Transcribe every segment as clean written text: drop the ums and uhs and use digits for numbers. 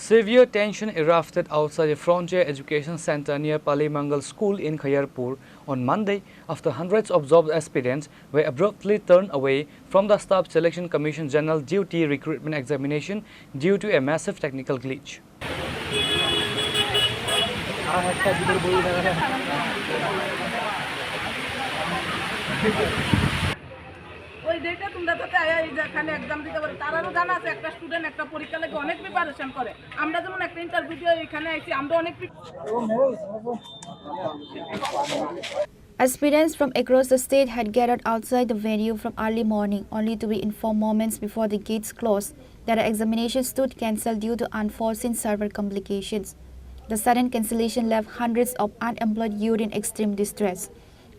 Severe tension erupted outside a Frontier Education Center near Palimangal School in Khayarpur on Monday after hundreds of job aspirants were abruptly turned away from the Staff Selection Commission General Duty recruitment examination due to a massive technical glitch. ওই ডেটে তোমরা তো এখানে exam দিতে পারো তারারও জানা আছে একটা স্টুডেন্ট একটা পরীক্ষা লাগে অনেক প্রিপারেশন করে আমরা যেমন একটা ইন্টারভিউ দিয়ে এখানে আইছি আমরা অনেক Aspirants from across the state had gathered outside the venue from early morning, only to be informed moments before the gates closed that the examination stood cancelled due to unforeseen server complications. The sudden cancellation left hundreds of unemployed youth in extreme distress.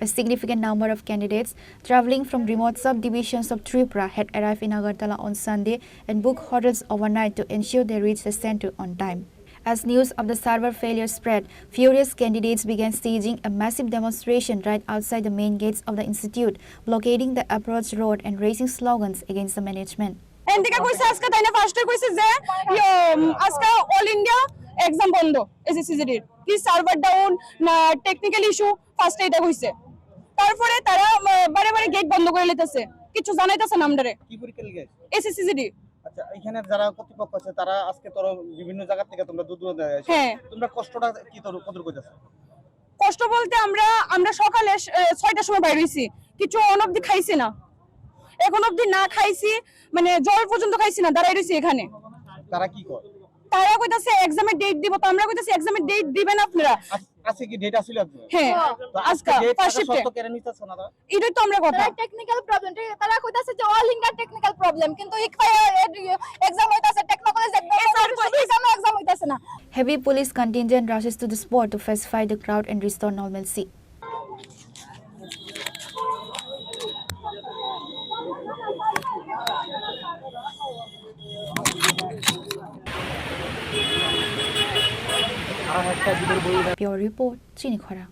A significant number of candidates travelling from remote subdivisions of Tripura had arrived in Agartala on Sunday and booked hotels overnight to ensure they reached the centre on time. As news of the server failure spread, furious candidates began staging a massive demonstration right outside the main gates of the institute, blockading the approach road and raising slogans against the management. এনদিকে কইছে আজকে তাইনা ফার্স্টে কইছে যে আজকে all India exam বন্ধ SSC GD কি server down না টেকনিক্যাল ইস্যু ফার্স্টে এটা কইছে তারপরে তারা বারে বারে গেট বন্ধ করে লইতেছে কিছু জানাইতেছে না আমরারে কি পরীক্ষা লিখে এসএসসিজিডি আচ্ছা এখানে যারা কর্তৃপক্ষ আছে তারা আজকে তোর বিভিন্ন জায়গা থেকে তোমরা দূর দূর আসছো হ্যাঁ তোমরা কষ্টটা কি তোর কত কইতাছো কষ্ট বলতে আমরা সকালে 6টার সময় বাইরে হইছি কিছু অনবধি খাইছি না এখন অবধি না খাইছি মানে জল পর্যন্ত খাইছি না দাঁড়াই রইছি এখানে তারা কি করে তারা কইতাছে এক্সামের ডেট দিব তো আমরা কইতাছি এক্সামের ডেট দিবেন আপনারা আছে কি ডেট আসলে আপনি হ্যাঁ আজকে ফার্স্ট শিফটে সত্য কেন নিতেছ না তারা এটাই তো আমরা কথা টেকনিক্যাল প্রবলেম তারা কইতাছে যে অল ইন্ডিয়া টেকনিক্যাল প্রবলেম কিন্তু এক্সাম হইতাছে টেকনিক্যাল এক্সাম হইতাছে না Heavy police contingent rushes to the spot to pacify the crowd and restore normalcy. Pure report, Chini Khora.